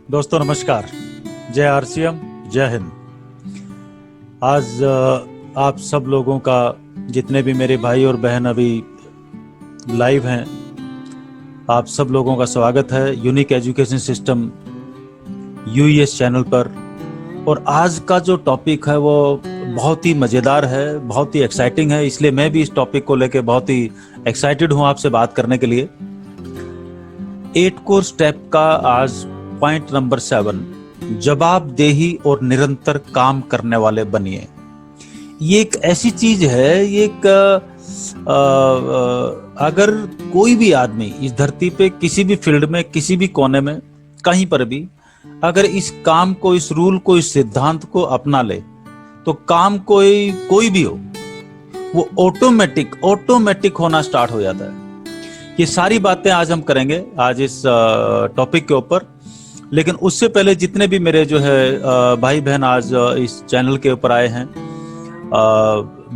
दोस्तों नमस्कार। जय आरसीएम, जय हिंद। आज आप सब लोगों का, जितने भी मेरे भाई और बहन अभी लाइव हैं, आप सब लोगों का स्वागत है यूनिक एजुकेशन सिस्टम यूईएस चैनल पर। और आज का जो टॉपिक है वो बहुत ही मज़ेदार है, बहुत ही एक्साइटिंग है, इसलिए मैं भी इस टॉपिक को लेकर बहुत ही एक्साइटेड हूँ आपसे बात करने के लिए। 8 कोर स्टेप का आज पॉइंट नंबर 7, जवाबदेही और निरंतर काम करने वाले बनिए। ये एक ऐसी चीज है, ये एक अगर कोई भी आदमी इस धरती पे किसी भी फील्ड में, किसी भी कोने में, कहीं पर भी अगर इस काम को, इस रूल को, इस सिद्धांत को अपना ले तो काम कोई भी हो वो ऑटोमेटिक होना स्टार्ट हो जाता है। ये सारी बातें आज हम करेंगे आज इस टॉपिक के ऊपर। लेकिन उससे पहले जितने भी मेरे जो है भाई बहन आज इस चैनल के ऊपर आए हैं,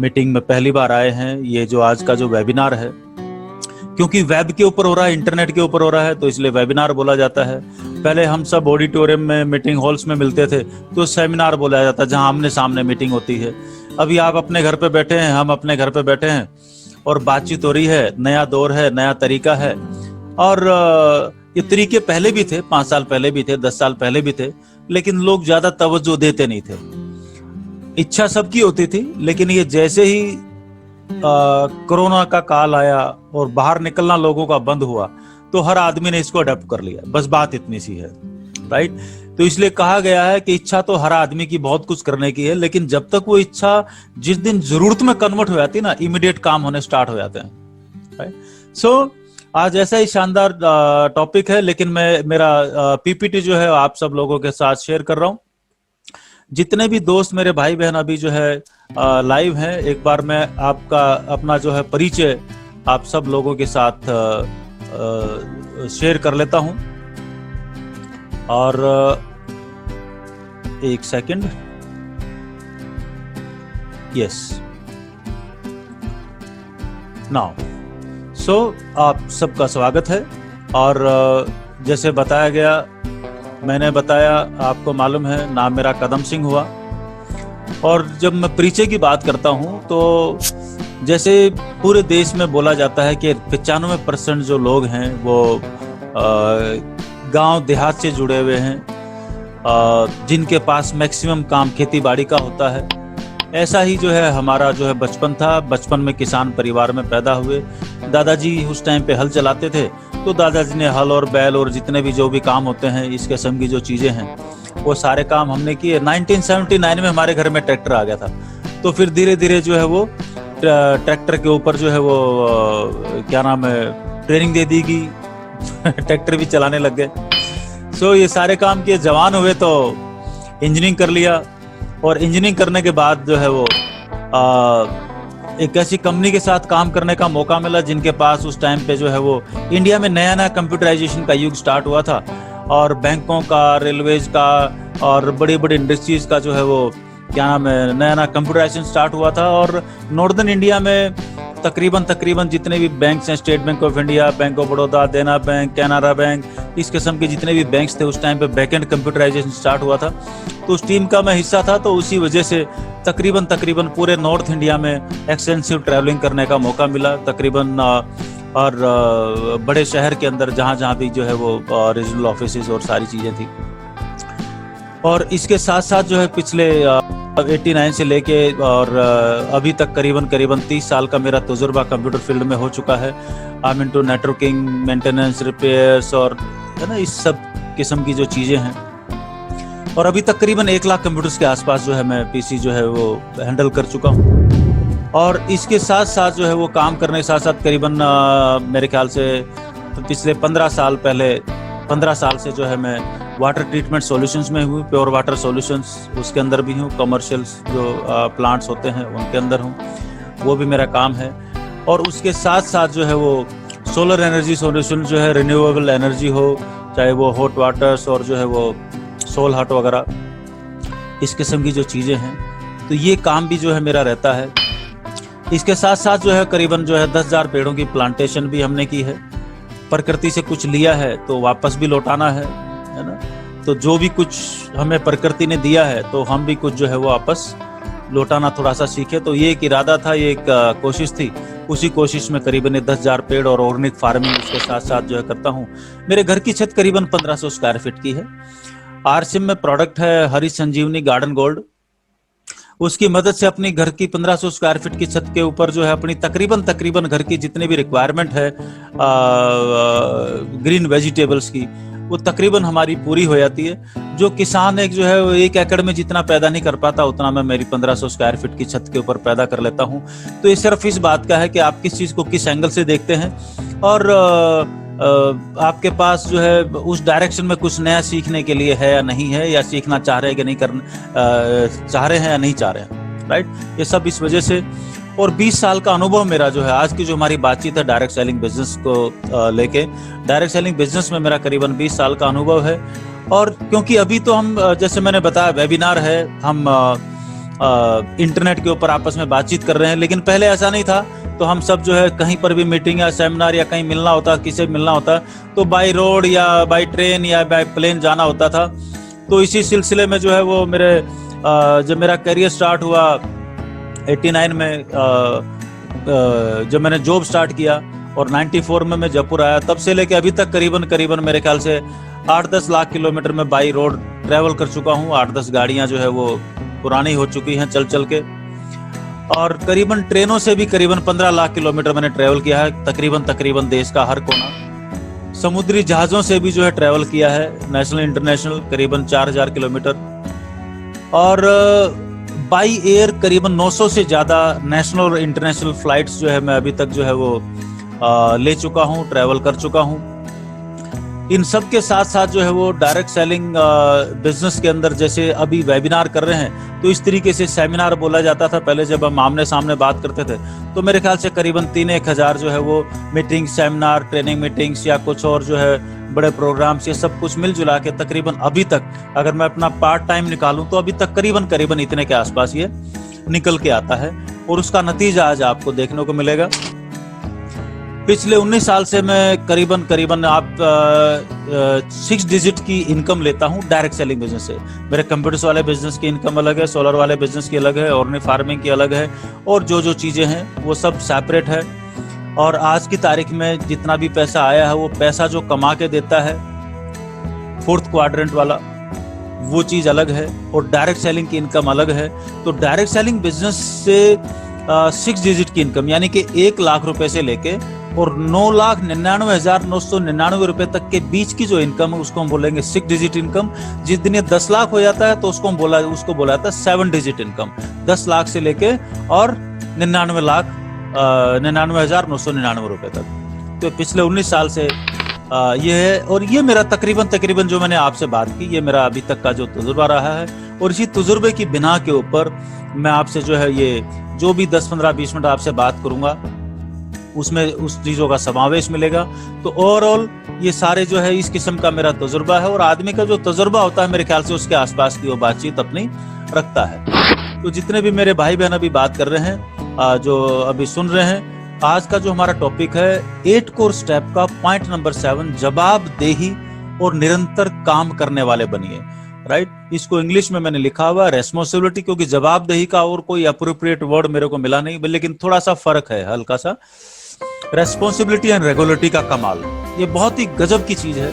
मीटिंग में पहली बार आए हैं, ये जो आज का जो वेबिनार है, क्योंकि वेब के ऊपर हो रहा है, इंटरनेट के ऊपर हो रहा है, तो इसलिए वेबिनार बोला जाता है। पहले हम सब ऑडिटोरियम में, मीटिंग हॉल्स में मिलते थे तो सेमिनार बोला जाता है, जहां आमने सामने मीटिंग होती है। अभी आप अपने घर पे बैठे हैं, हम अपने घर पे बैठे हैं और बातचीत हो रही है। नया दौर है, नया तरीका है। और ये तरीके पहले भी थे, 5 साल पहले भी थे, 10 साल पहले भी थे, लेकिन लोग ज्यादा तवज्जो देते नहीं थे। इच्छा सबकी होती थी, लेकिन ये जैसे ही कोरोना का काल आया और बाहर निकलना लोगों का बंद हुआ तो हर आदमी ने इसको अडेप्ट कर लिया। बस बात इतनी सी है, राइट। तो इसलिए कहा गया है कि इच्छा तो हर आदमी की बहुत कुछ करने की है, लेकिन जब तक वो इच्छा जिस दिन जरूरत में कन्वर्ट हो जाती है ना, इमीडिएट काम होने स्टार्ट हो जाते हैं, राइट। सो आज ऐसा ही शानदार टॉपिक है, लेकिन मैं मेरा पीपीटी जो है आप सब लोगों के साथ शेयर कर रहा हूं। जितने भी दोस्त मेरे भाई बहन अभी जो है लाइव हैं, एक बार मैं आपका अपना जो है परिचय आप सब लोगों के साथ शेयर कर लेता हूं। और एक सेकंड, यस, नाउ आप सबका स्वागत है। और जैसे बताया गया, मैंने बताया, आपको मालूम है, नाम मेरा कदम सिंह हुआ। और जब मैं परिचय की बात करता हूं तो जैसे पूरे देश में बोला जाता है कि 95% जो लोग हैं वो गांव देहात से जुड़े हुए हैं, जिनके पास मैक्सिमम काम खेती बाड़ी का होता है। ऐसा ही जो है हमारा जो है बचपन था। बचपन में किसान परिवार में पैदा हुए। दादाजी उस टाइम पे हल चलाते थे, तो दादाजी ने हल और बैल और जितने भी जो भी काम होते हैं, इस किस्म की जो चीज़ें हैं, वो सारे काम हमने किए। 1979 में हमारे घर में ट्रैक्टर आ गया था, तो फिर धीरे धीरे जो है वो ट्रैक्टर के ऊपर जो है वो क्या नाम है, ट्रेनिंग दे दी गई। ट्रैक्टर भी चलाने लग गए। सो ये सारे काम किए, जवान हुए तो इंजीनियरिंग कर लिया। और इंजीनियरिंग करने के बाद जो है वो एक ऐसी कंपनी के साथ काम करने का मौका मिला जिनके पास उस टाइम पे जो है वो इंडिया में नया नया कंप्यूटराइजेशन का युग स्टार्ट हुआ था। और बैंकों का, रेलवेज का और बड़ी बड़ी इंडस्ट्रीज का जो है वो क्या नाम है, नया नया कंप्यूटराइजेशन स्टार्ट हुआ था। और नॉर्दर्न इंडिया में तकरीबन जितने भी बैंक्स हैं, state bank of India, bank of Baroda, देना बैंक, कैनरा बैंक, इस किस्म के जितने भी बैंक्स थे, उस टाइम पे बैकएंड कंप्यूटराइजेशन स्टार्ट हुआ था। तो उस टीम का मैं हिस्सा था, तो उसी वजह से तकरीबन पूरे नॉर्थ इंडिया में एक्सटेंसिव ट्रैवलिंग करने का मौका मिला। तकरीबन और बड़े शहर के अंदर जहाँ जहाँ भी जो है वो रीजनल ऑफिसेज और सारी चीज़ें थी। और इसके साथ साथ जो है पिछले 89 से लेके और अभी तक करीबन 30 साल का मेरा तजुर्बा कंप्यूटर फील्ड में हो चुका है। I mean to networking, maintenance, repairs और है ना, इस सब किस्म की जो चीज़ें हैं। और अभी तक करीबन 1 लाख कंप्यूटर्स के आसपास जो है मैं पीसी जो है वो हैंडल कर चुका हूँ। और इसके साथ साथ जो है वो काम करने के साथ साथ करीबन मेरे ख्याल से पिछले 15 साल से जो है मैं वाटर ट्रीटमेंट सॉल्यूशंस में हूँ, प्योर वाटर सॉल्यूशंस उसके अंदर भी हूँ, कमर्शियल्स जो प्लांट्स होते हैं उनके अंदर हूँ, वो भी मेरा काम है। और उसके साथ साथ जो है वो सोलर एनर्जी सॉल्यूशन जो है, रिन्यूएबल एनर्जी हो, चाहे वो हॉट वाटर्स और जो है वो सोल हट वगैरह, इस किस्म की जो चीज़ें हैं, तो ये काम भी जो है मेरा रहता है। इसके साथ साथ जो है करीबन जो है 10,000 पेड़ों की प्लांटेशन भी हमने की है। प्रकृति से कुछ लिया है तो वापस भी लौटाना है ना। तो जो भी कुछ हमें प्रकृति ने दिया है तो हम भी कुछ जो है वो वापस लौटाना थोड़ा सा सीखे। तो ये एक इरादा था, ये एक कोशिश थी। उसी कोशिश में करीबन 10,000 पेड़ और ऑर्गेनिक फार्मिंग उसके साथ साथ जो है करता हूँ। मेरे घर की छत करीबन 1500 स्क्वायर फीट की है। आरसिम में प्रोडक्ट है हरी संजीवनी गार्डन गोल्ड। उसकी मदद से अपनी घर की 1500 स्क्वायर फीट की छत के ऊपर जो है अपनी तकरीबन घर की जितनी भी रिक्वायरमेंट है ग्रीन वेजिटेबल्स की, वो तकरीबन हमारी पूरी हो जाती है। जो किसान एक जो है वो 1 एकड़ में जितना पैदा नहीं कर पाता उतना मैं मेरी 1500 स्क्वायर फीट की छत के ऊपर पैदा कर लेता हूँ। तो ये सिर्फ इस बात का है कि आप किस चीज को किस एंगल से देखते हैं और आपके पास जो है उस डायरेक्शन में कुछ नया सीखने के लिए है या नहीं है, या सीखना चाह रहे हैं कि नहीं करना चाह रहे हैं या नहीं चाह रहे हैं, राइट। ये सब इस वजह से। और 20 साल का अनुभव मेरा जो है, आज की जो हमारी बातचीत है डायरेक्ट सेलिंग बिजनेस को लेके, डायरेक्ट सेलिंग बिजनेस में मेरा करीबन 20 साल का अनुभव है। और क्योंकि अभी तो हम जैसे मैंने बताया वेबिनार है, हम इंटरनेट के ऊपर आपस में बातचीत कर रहे हैं, लेकिन पहले ऐसा नहीं था। तो हम सब जो है कहीं पर भी मीटिंग या सेमिनार या कहीं मिलना होता, किसी मिलना होता तो बाय रोड या बाय ट्रेन या बाय प्लेन जाना होता था। तो इसी सिलसिले में जो है वो मेरे जब मेरा करियर स्टार्ट हुआ 89 में, जब मैंने जॉब स्टार्ट किया और 94 में मैं जयपुर आया, तब से लेके अभी तक करीबन मेरे ख्याल से 8-10 लाख किलोमीटर में बाई रोड ट्रैवल कर चुका हूँ। 8-10 गाड़ियां जो है वो पुरानी हो चुकी हैं चल के, और करीबन ट्रेनों से भी करीबन 15 लाख किलोमीटर मैंने ट्रैवल किया है, तकरीबन देश का हर कोना। समुद्री जहाजों से भी जो है ट्रैवल किया है, नेशनल इंटरनेशनल करीबन 4000 किलोमीटर, और बाई एयर करीबन 900 से ज्यादा नेशनल और इंटरनेशनल फ्लाइट्स जो है मैं अभी तक जो है वो ले चुका हूँ, ट्रैवल कर चुका हूँ। इन सब के साथ साथ जो है वो डायरेक्ट सेलिंग बिजनेस के अंदर जैसे अभी वेबिनार कर रहे हैं, तो इस तरीके से सेमिनार बोला जाता था पहले जब हम आमने सामने बात करते थे। तो मेरे ख्याल से करीबन 3-1 हजार जो है वो मीटिंग, सेमिनार, ट्रेनिंग मीटिंग्स या कुछ और जो है बड़े प्रोग्राम्स, ये सब कुछ मिल जुला के तकरीबन अभी तक अगर मैं अपना पार्ट टाइम निकालूं तो अभी तक करीबन इतने के आसपास ये निकल के आता है। और उसका नतीजा आज आपको देखने को मिलेगा। पिछले 19 साल से मैं करीबन आप 6 डिजिट की इनकम लेता हूं डायरेक्ट सेलिंग बिजनेस से। मेरे कंप्यूटर्स वाले बिजनेस की इनकम अलग है, सोलर वाले बिजनेस की अलग है, ऑर्गेनिक फार्मिंग की अलग है, और जो चीजें हैं वो सब सेपरेट है। और आज की तारीख में जितना भी पैसा आया है वो पैसा जो कमा के देता है 4th क्वाड्रेंट वाला, वो चीज अलग है, और डायरेक्ट सेलिंग की इनकम अलग है। तो डायरेक्ट सेलिंग बिजनेस से 6 डिजिट की इनकम यानी कि 1 लाख रुपए से लेके और 9,99,999 रुपए तक के बीच की जो इनकम है उसको हम बोलेंगे 6 डिजिट इनकम। जिस दिन ये 10 लाख हो जाता है तो उसको बोला जाता है 7 डिजिट इनकम। 10 लाख से लेके और 99,999 रुपए तक। तो पिछले 19 साल से ये है, और ये मेरा तकरीबन जो मैंने आपसे बात की, ये मेरा अभी तक का जो तजुर्बा रहा है। और इसी तजुर्बे की बिना के ऊपर मैं आपसे जो है ये जो भी 10, 15, 20 मिनट आपसे बात करूंगा उसमें उस चीजों का समावेश मिलेगा। तो ओवरऑल ये सारे जो है इस किस्म का मेरा तजुर्बा है, और आदमी का जो तजुर्बा होता है मेरे ख्याल से उसके आसपास की वो बातचीत अपनी रखता है। तो जितने भी मेरे भाई बहन अभी बात कर रहे हैं, जो अभी सुन रहे हैं, आज का जो हमारा टॉपिक है 8 कोर स्टेप का पॉइंट नंबर 7, जवाबदेही और निरंतर काम करने वाले बनिए। राइट, इसको इंग्लिश में मैंने लिखा हुआ रेस्पॉन्सिबिलिटी, क्योंकि जवाबदेही का और कोई अप्रोप्रिएट वर्ड मेरे को मिला नहीं, लेकिन थोड़ा सा फर्क है, हल्का सा। रेस्पॉन्सिबिलिटी एंड रेगुलरिटी का कमाल, ये बहुत ही गजब की चीज है,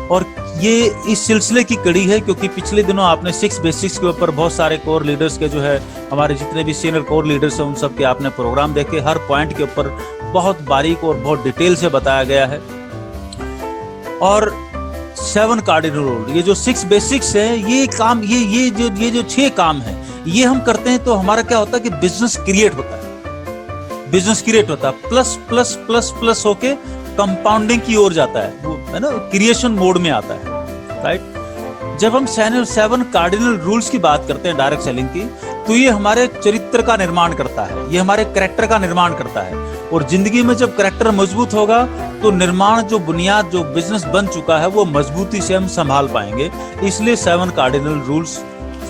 और ये इस सिलसिले की कड़ी है क्योंकि पिछले दिनों आपने 6 बेसिक्स के ऊपर बहुत सारे कोर लीडर्स के जो है हमारे जितने भी सीनियर कोर लीडर्स हैं उन सब के आपने प्रोग्राम देखे, हर पॉइंट के ऊपर बहुत बारीक और बहुत डिटेल से बताया गया है। और 7 कार्डिनल रूल, ये जो 6 बेसिक्स है, ये काम, ये जो 6 काम है, ये हम करते हैं तो हमारा क्या होता है कि बिजनेस क्रिएट होता है, प्लस प्लस प्लस प्लस होके कंपाउंडिंग की ओर जाता है, वो है ना, क्रिएशन मोड में आता है। राइट, जब हम 7 कार्डिनल रूल्स की बात करते हैं डायरेक्ट सेलिंग की, तो ये हमारे चरित्र का निर्माण करता है, ये हमारे कैरेक्टर का निर्माण करता है। और जिंदगी में जब कैरेक्टर मजबूत होगा तो निर्माण, जो बुनियाद, जो बिजनेस बन चुका है, वो मजबूती से हम संभाल पाएंगे। इसलिए 7 कार्डिनल रूल्स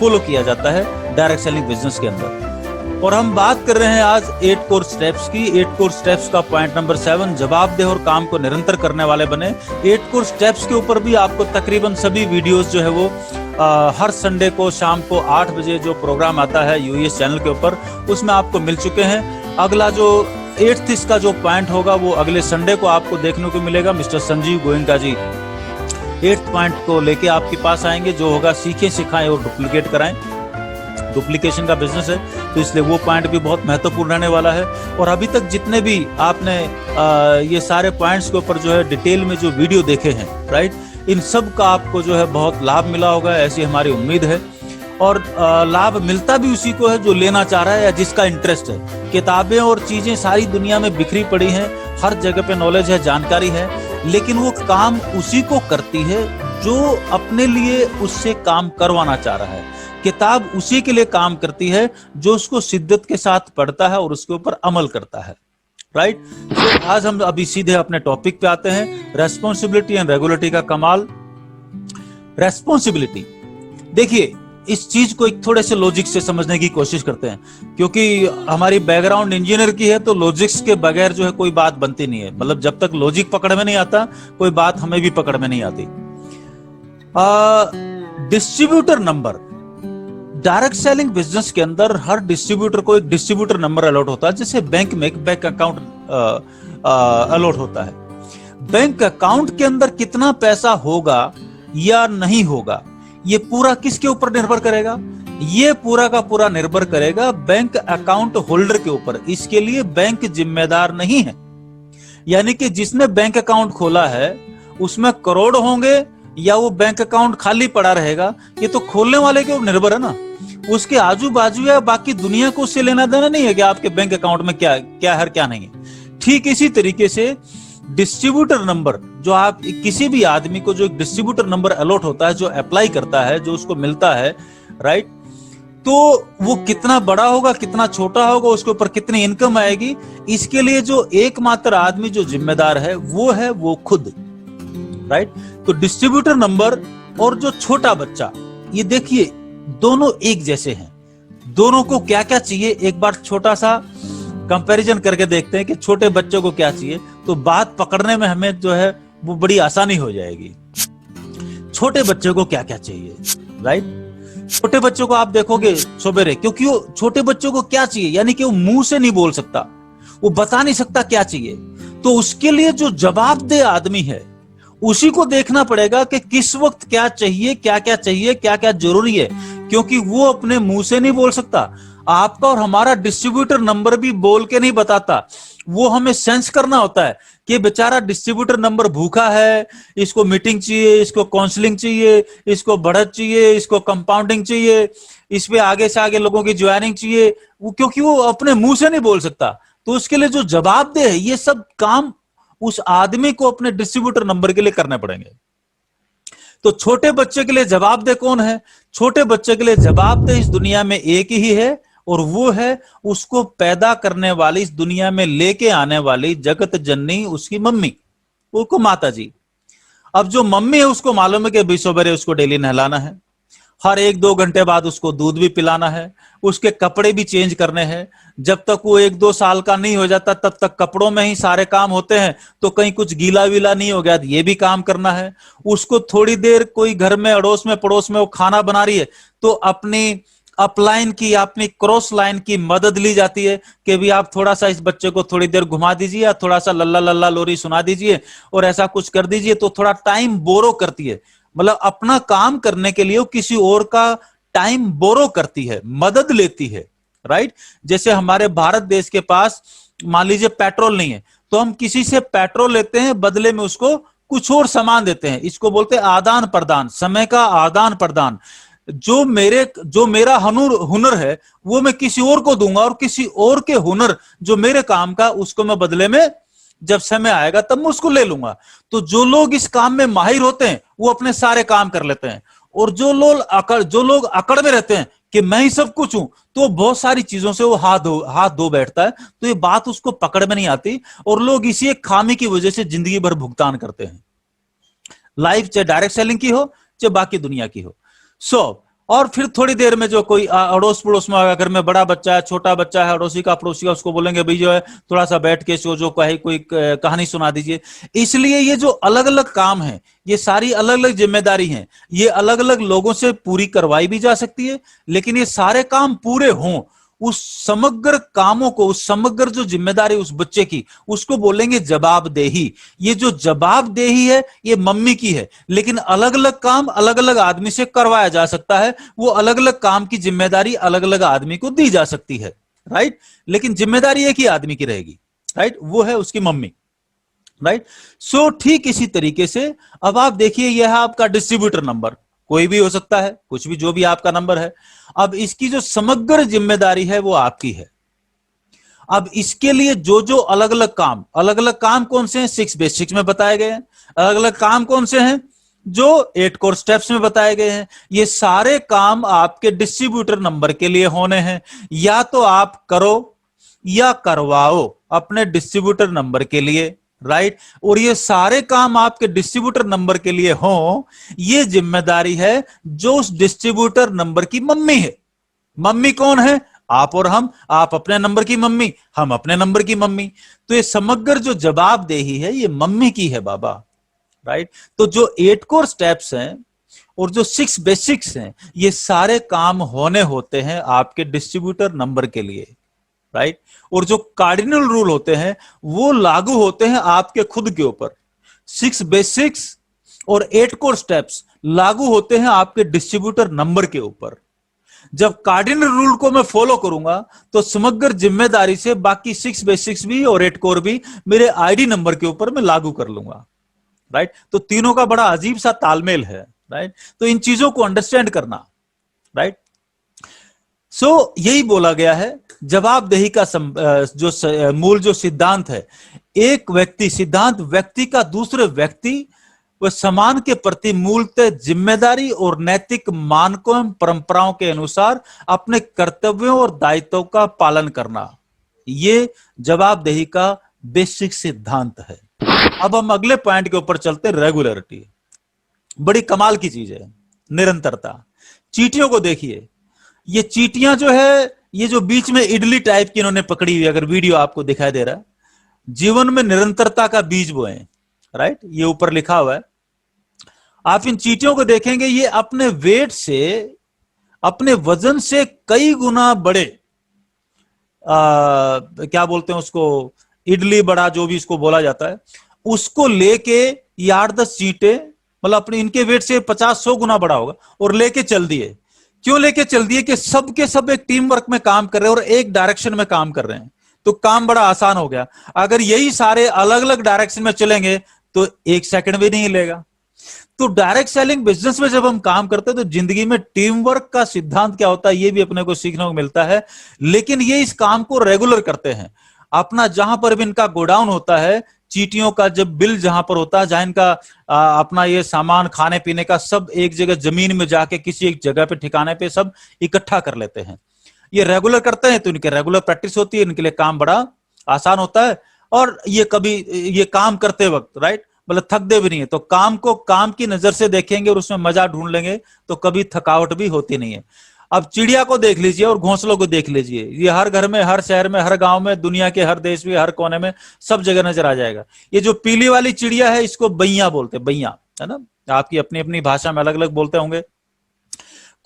फॉलो किया जाता है डायरेक्ट सेलिंग बिजनेस के अंदर। और हम बात कर रहे हैं आज 8 कोर स्टेप्स की। 8 कोर स्टेप्स का पॉइंट नंबर 7, जवाबदेह और काम को निरंतर करने वाले बने। 8 कोर स्टेप्स के ऊपर भी आपको तकरीबन सभी वीडियोस जो है वो हर संडे को शाम को 8 बजे जो प्रोग्राम आता है यूएस चैनल के ऊपर, उसमें आपको मिल चुके हैं। अगला जो 8th इसका जो पॉइंट होगा वो अगले संडे को आपको देखने को मिलेगा। मिस्टर संजीव गोयनका जी 8th पॉइंट को लेके आपके पास आएंगे, जो होगा सीखें, सिखाएं और डुप्लीकेट कराएं। डुप्लीकेशन का बिजनेस है, तो इसलिए वो पॉइंट भी बहुत महत्वपूर्ण रहने वाला है। और अभी तक जितने भी आपने ये सारे पॉइंट्स के ऊपर जो है डिटेल में जो वीडियो देखे हैं, राइट, इन सब का आपको जो है बहुत लाभ मिला होगा, ऐसी हमारी उम्मीद है। और लाभ मिलता भी उसी को है जो लेना चाह रहा है या जिसका इंटरेस्ट है। किताबें और चीजें सारी दुनिया में बिखरी पड़ी हैं, हर जगह पे नॉलेज है, जानकारी है, लेकिन वो काम उसी को करती है जो अपने लिए उससे काम करवाना चाह रहा है। किताब उसी के लिए काम करती है जो उसको शिद्दत के साथ पढ़ता है और उसके ऊपर अमल करता है, राइट। तो आज हम अभी सीधे अपने टॉपिक पे आते हैं, रेस्पॉन्सिबिलिटी एंड रेगुलेटरी का कमाल। रेस्पॉन्सिबिलिटी, देखिए इस चीज को एक थोड़े से लॉजिक से समझने की कोशिश करते हैं, क्योंकि हमारी बैकग्राउंड इंजीनियर की है, तो लॉजिक्स के बगैर जो है कोई बात बनती नहीं है। मतलब जब तक लॉजिक पकड़ में नहीं आता, कोई बात हमें भी पकड़ में नहीं आती। Distributor number, direct selling business के अंदर हर डिस्ट्रीब्यूटर को एक डिस्ट्रीब्यूटर नंबर अलॉट होता है, जैसे बैंक में एक बैंक अकाउंट अलॉट होता है। बैंक अकाउंट के अंदर कितना पैसा होगा या नहीं होगा, ये पूरा किसके ऊपर निर्भर करेगा? ये पूरा का पूरा निर्भर करेगा बैंक अकाउंट होल्डर के ऊपर। इसके लिए बैंक जिम्मेदार नहीं है। यानी कि जिसने बैंक अकाउंट खोला है उसमें करोड़ होंगे या वो बैंक अकाउंट खाली पड़ा रहेगा, ये तो खोलने वाले के ऊपर निर्भर है ना। उसके आजू बाजू या बाकी दुनिया को उससे लेना देना नहीं है कि आपके बैंक अकाउंट में क्या क्या है क्या नहीं है। ठीक इसी तरीके से डिस्ट्रीब्यूटर नंबर, जो आप किसी भी आदमी को जो एक डिस्ट्रीब्यूटर नंबर अलॉट होता है, जो अप्लाई करता है, जो उसको मिलता है, राइट, तो वो कितना बड़ा होगा, कितना छोटा होगा, उसके ऊपर कितनी इनकम आएगी, इसके लिए जो एकमात्र आदमी जो जिम्मेदार है वो है वो खुद, राइट। तो डिस्ट्रीब्यूटर नंबर और जो छोटा बच्चा, ये देखिए दोनों एक जैसे हैं। दोनों को क्या क्या चाहिए, एक बार छोटा सा कंपैरिजन करके देखते हैं कि छोटे बच्चों को क्या चाहिए, तो बात पकड़ने में हमें जो है वो बड़ी आसानी हो जाएगी। छोटे बच्चे को क्या क्या चाहिए, राइट। छोटे बच्चों को आप देखोगे सवेरे, क्योंकि वो छोटे बच्चों को क्या चाहिए, यानी कि वो मुंह से नहीं बोल सकता, वो बता नहीं सकता क्या चाहिए, तो उसके लिए जो जवाबदेह आदमी है उसी को देखना पड़ेगा कि किस वक्त क्या चाहिए, क्या क्या चाहिए, क्या क्या जरूरी है, क्योंकि वो अपने मुंह से नहीं बोल सकता। आपका और हमारा डिस्ट्रीब्यूटर नंबर भी बोल के नहीं बताता, वो हमें सेंस करना होता है कि बेचारा डिस्ट्रीब्यूटर नंबर भूखा है, इसको मीटिंग चाहिए, इसको काउंसलिंग चाहिए, इसको बढ़त चाहिए, इसको कंपाउंडिंग चाहिए, इस पे आगे से आगे लोगों की ज्वाइनिंग चाहिए, वो क्योंकि वो अपने मुंह से नहीं बोल सकता। तो उसके लिए जो जवाबदेह है, ये सब काम उस आदमी को अपने डिस्ट्रीब्यूटर नंबर के लिए करने पड़ेंगे। तो छोटे बच्चे के लिए जवाबदेह कौन है? छोटे बच्चे के लिए जवाबदेह इस दुनिया में एक ही है, और वो है उसको पैदा करने वाली, इस दुनिया में लेके आने वाली जगत जननी, उसकी मम्मी, उसको माता जी। अब जो मम्मी है उसको मालूम है कि 20 सवेरे उसको डेली नहलाना है, हर 1-2 घंटे बाद उसको दूध भी पिलाना है, उसके कपड़े भी चेंज करने हैं। जब तक वो 1-2 साल का नहीं हो जाता तब तक कपड़ों में ही सारे काम होते हैं, तो कहीं कुछ गीला वीला नहीं हो गया तो ये भी काम करना है। उसको थोड़ी देर कोई घर में अड़ोस में पड़ोस में वो खाना बना रही है तो अपनी अपलाइन की, अपनी क्रॉस लाइन की मदद ली जाती है कि भी आप थोड़ा सा इस बच्चे को थोड़ी देर घुमा दीजिए, या थोड़ा सा लल्ला लल्ला लोरी सुना दीजिए और ऐसा कुछ कर दीजिए। तो थोड़ा टाइम बोरो करती है, मतलब अपना काम करने के लिए वो किसी और का टाइम बोरो करती है, मदद लेती है, राइट। जैसे हमारे भारत देश के पास मान लीजिए पेट्रोल नहीं है, तो हम किसी से पेट्रोल लेते हैं, बदले में उसको कुछ और सामान देते हैं। इसको बोलते हैं आदान प्रदान, समय का आदान प्रदान। जो मेरा हुनर है वो मैं किसी और को दूंगा, और किसी और के हुनर जो मेरे काम का, उसको मैं बदले में जब समय आएगा तब मैं उसको ले लूंगा। तो जो लोग इस काम में माहिर होते हैं वो अपने सारे काम कर लेते हैं, और जो लोग अकड़ में रहते हैं कि मैं ही सब कुछ हूं, तो बहुत सारी चीजों से वो हाथ धो बैठता है। तो ये बात उसको पकड़ में नहीं आती, और लोग इसी एक खामी की वजह से जिंदगी भर भुगतान करते हैं। लाइफ चाहे डायरेक्ट सेलिंग की हो चाहे बाकी दुनिया की हो। और फिर थोड़ी देर में जो कोई अड़ोस पड़ोस में अगर में बड़ा बच्चा है, छोटा बच्चा है, अड़ोसी का पड़ोसी का, उसको बोलेंगे भाई जो है थोड़ा सा बैठ के जो कहे कोई कहानी सुना दीजिए। इसलिए ये जो अलग अलग काम है, ये सारी अलग अलग जिम्मेदारी हैं, ये अलग अलग लोगों से पूरी करवाई भी जा सकती है, लेकिन ये सारे काम पूरे हों, उस समग्र कामों को, उस समग्र जो जिम्मेदारी उस बच्चे की, उसको बोलेंगे जवाबदेही। ये जो जवाबदेही है ये मम्मी की है, लेकिन अलग अलग काम अलग अलग आदमी से करवाया जा सकता है। वो अलग अलग काम की जिम्मेदारी अलग अलग आदमी को दी जा सकती है, राइट, लेकिन जिम्मेदारी एक ही आदमी की रहेगी, राइट, वो है उसकी मम्मी, राइट। सो ठीक इसी तरीके से अब आप देखिए, यह है आपका डिस्ट्रीब्यूटर नंबर, कोई भी हो सकता है, कुछ भी, जो भी आपका नंबर है। अब इसकी जो समग्र जिम्मेदारी है वो आपकी है। अब इसके लिए जो जो अलग अलग काम कौन से हैं, 6 बेसिक्स में बताए गए हैं। अलग अलग काम कौन से हैं, जो 8 कोर स्टेप्स में बताए गए हैं। ये सारे काम आपके डिस्ट्रीब्यूटर नंबर के लिए होने हैं। या तो आप करो या करवाओ अपने डिस्ट्रीब्यूटर नंबर के लिए, राइट। और ये सारे काम आपके डिस्ट्रीब्यूटर नंबर के लिए हों, ये जिम्मेदारी है जो उस डिस्ट्रीब्यूटर नंबर की मम्मी है। मम्मी कौन है, आप और हम, आप अपने नंबर की मम्मी, हम अपने नंबर की मम्मी। तो ये समग्र जो जवाबदेही है ये मम्मी की है बाबा, राइट। तो जो 8 कोर स्टेप्स हैं और जो 6 बेसिक्स हैं, ये सारे काम होने होते हैं आपके डिस्ट्रीब्यूटर नंबर के लिए, राइट। और जो कार्डिनल रूल होते हैं वो लागू होते हैं आपके खुद के ऊपर। 6 बेसिक्स और 8 कोर स्टेप्स लागू होते हैं आपके डिस्ट्रीब्यूटर नंबर के ऊपर। जब कार्डिनल रूल को मैं फॉलो करूंगा तो समग्र जिम्मेदारी से बाकी 6 बेसिक्स भी और 8 कोर भी मेरे आईडी नंबर के ऊपर मैं लागू कर लूंगा, राइट। तो तीनों का बड़ा अजीब सा तालमेल है, राइट। तो इन चीजों को अंडरस्टैंड करना, राइट। सो यही बोला गया है, जवाबदेही का जो मूल जो सिद्धांत है, एक व्यक्ति, सिद्धांत व्यक्ति का दूसरे व्यक्ति व समान के प्रति मूलतः जिम्मेदारी और नैतिक मानकों एवं परंपराओं के अनुसार अपने कर्तव्यों और दायित्वों का पालन करना, ये जवाबदेही का बेसिक सिद्धांत है। अब हम अगले पॉइंट के ऊपर चलते, रेगुलरिटी। बड़ी कमाल की चीज है निरंतरता। चींटियों को देखिए, ये चींटियां जो है, ये जो बीच में इडली टाइप की इन्होंने पकड़ी हुई, अगर वीडियो आपको दिखाई दे रहा है, जीवन में निरंतरता का बीज बोए, राइट, ये ऊपर लिखा हुआ है। आप इन चींटियों को देखेंगे, ये अपने वेट से, अपने वजन से कई गुना बड़े, क्या बोलते हैं उसको, इडली बड़ा, जो भी इसको बोला जाता है, उसको लेके ये 8-10 चींटे, मतलब अपने इनके वेट से 50-100 गुना बड़ा होगा, और लेके चल दिए। क्यों लेके चल दिए कि सब के सब एक टीम वर्क में काम कर रहे हैं और एक डायरेक्शन में काम कर रहे हैं, तो काम बड़ा आसान हो गया। अगर यही सारे अलग अलग डायरेक्शन में चलेंगे तो 1 सेकंड भी नहीं लेगा। तो डायरेक्ट सेलिंग बिजनेस में जब हम काम करते हैं तो जिंदगी में टीम वर्क का सिद्धांत क्या होता है ये भी अपने को सीखने को मिलता है। लेकिन ये इस काम को रेगुलर करते हैं। अपना जहां पर भी इनका गोडाउन होता है, चींटियों का जब बिल जहां पर होता है, जहां इनका अपना ये सामान खाने पीने का सब एक जगह जमीन में जाके किसी एक जगह पे ठिकाने पे सब इकट्ठा कर लेते हैं। ये रेगुलर करते हैं तो इनके रेगुलर प्रैक्टिस होती है, इनके लिए काम बड़ा आसान होता है। और ये कभी ये काम करते वक्त, राइट, मतलब थकते भी नहीं है। तो काम को काम की नजर से देखेंगे और उसमें मजा ढूंढ लेंगे तो कभी थकावट भी होती नहीं है। अब चिड़िया को देख लीजिए और घोंसलों को देख लीजिए, ये हर घर में, हर शहर में, हर गांव में, दुनिया के हर देश में, हर कोने में, सब जगह नजर आ जाएगा। ये जो पीली वाली चिड़िया है इसको बैया बोलते हैं, बैया, है ना, आपकी अपनी अपनी भाषा में अलग अलग बोलते होंगे।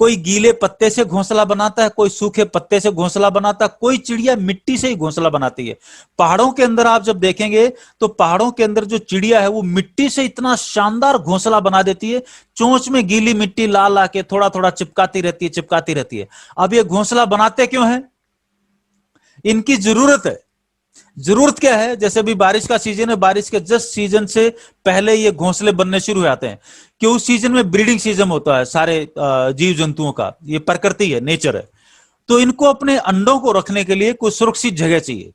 कोई गीले पत्ते से घोंसला बनाता है, कोई सूखे पत्ते से घोंसला बनाता है, कोई चिड़िया मिट्टी से ही घोंसला बनाती है। पहाड़ों के अंदर आप जब देखेंगे तो पहाड़ों के अंदर जो चिड़िया है वो मिट्टी से इतना शानदार घोंसला बना देती है, चोंच में गीली मिट्टी ला ला के थोड़ा थोड़ा चिपकाती रहती है। अब ये घोंसला बनाते क्यों है? इनकी जरूरत है। जरूरत क्या है? जैसे अभी बारिश का सीजन है, बारिश के जस्ट सीजन से पहले ये घोंसले बनने शुरू हो जाते हैं कि उस सीजन में ब्रीडिंग सीजन होता है सारे जीव जंतुओं का। ये प्रकृति है, नेचर है। तो इनको अपने अंडों को रखने के लिए कोई सुरक्षित जगह चाहिए,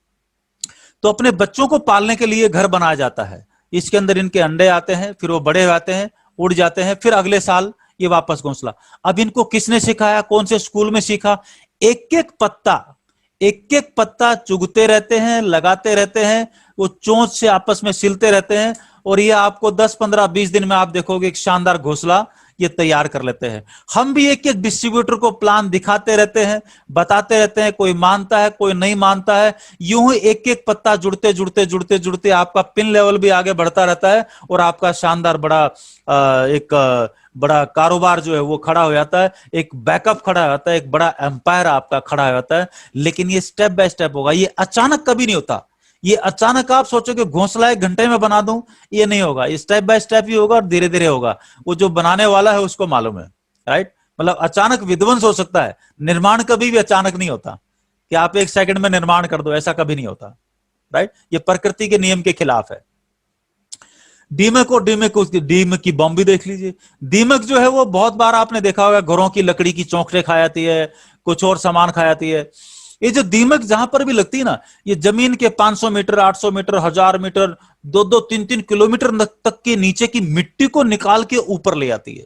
तो अपने बच्चों को पालने के लिए घर बनाया जाता है। इसके अंदर इनके अंडे आते हैं, फिर वो बड़े हो जाते हैं, उड़ जाते हैं, फिर अगले साल ये वापस घोंसला। अब इनको किसने सिखाया, कौन से स्कूल में सीखा? एक एक पत्ता चुगते रहते हैं, लगाते रहते हैं, वो चोंच से आपस में सिलते रहते हैं और ये आपको 10, 15, 20 दिन में आप देखोगे एक शानदार घोंसला ये तैयार कर लेते हैं। हम भी एक एक डिस्ट्रीब्यूटर को प्लान दिखाते रहते हैं, बताते रहते हैं, कोई मानता है कोई नहीं मानता है। यूं ही एक एक पत्ता जुड़ते जुड़ते जुड़ते जुड़ते आपका पिन लेवल भी आगे बढ़ता रहता है और आपका शानदार बड़ा एक बड़ा कारोबार जो है वो खड़ा हो जाता है, एक बैकअप खड़ा हो जाता है, एक बड़ा एम्पायर आपका खड़ा हो जाता है। लेकिन ये स्टेप बाय स्टेप होगा, ये अचानक कभी नहीं होता। ये अचानक आप सोचोगे घोंसला 1 घंटे में बना दूं, ये नहीं होगा। ये स्टेप बाय स्टेप ही होगा और धीरे धीरे होगा। वो जो बनाने वाला है उसको मालूम है, राइट। मतलब अचानक विध्वंस हो सकता है, निर्माण कभी भी अचानक नहीं होता कि आप 1 सेकंड में निर्माण कर दो, ऐसा कभी नहीं होता, राइट। ये प्रकृति के नियम के खिलाफ है। दीमक की बम भी देख लीजिए। दीमक जो है वो बहुत बार आपने देखा होगा, घरों की लकड़ी की चौखटें खा जाती है, कुछ और सामान खा जाती है। ये जो दीमक जहां पर भी लगती है ना, ये जमीन के 500 मीटर, 800 मीटर, 1000 मीटर, 2-2, 3-3 किलोमीटर तक के नीचे की मिट्टी को निकाल के ऊपर ले आती है।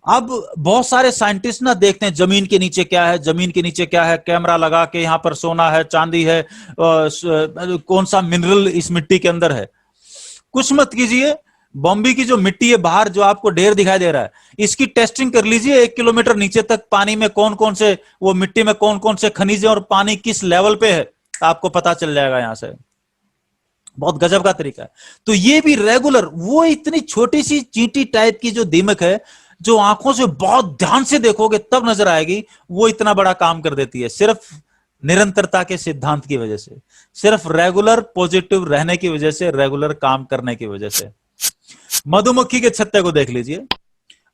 अब बहुत सारे साइंटिस्ट ना देखते हैं जमीन के नीचे क्या है, जमीन के नीचे क्या है, कैमरा लगा के यहां पर सोना है, चांदी है, कौन सा मिनरल इस मिट्टी के अंदर है। कुछ मत कीजिए, बॉम्बे की जो मिट्टी है बाहर जो आपको ढेर दिखाई दे रहा है, इसकी टेस्टिंग कर लीजिए। 1 किलोमीटर नीचे तक पानी में कौन कौन से, वो मिट्टी में कौन कौन से खनिज है और पानी किस लेवल पे है, आपको पता चल जाएगा यहां से। बहुत गजब का तरीका है। तो ये भी रेगुलर, वो इतनी छोटी सी चींटी टाइप की जो दीमक है, जो आंखों से बहुत ध्यान से देखोगे तब नजर आएगी, वो इतना बड़ा काम कर देती है सिर्फ निरंतरता के सिद्धांत की वजह से, सिर्फ रेगुलर पॉजिटिव रहने की वजह से, रेगुलर काम करने की वजह से। मधुमक्खी के छत्ते को देख लीजिए।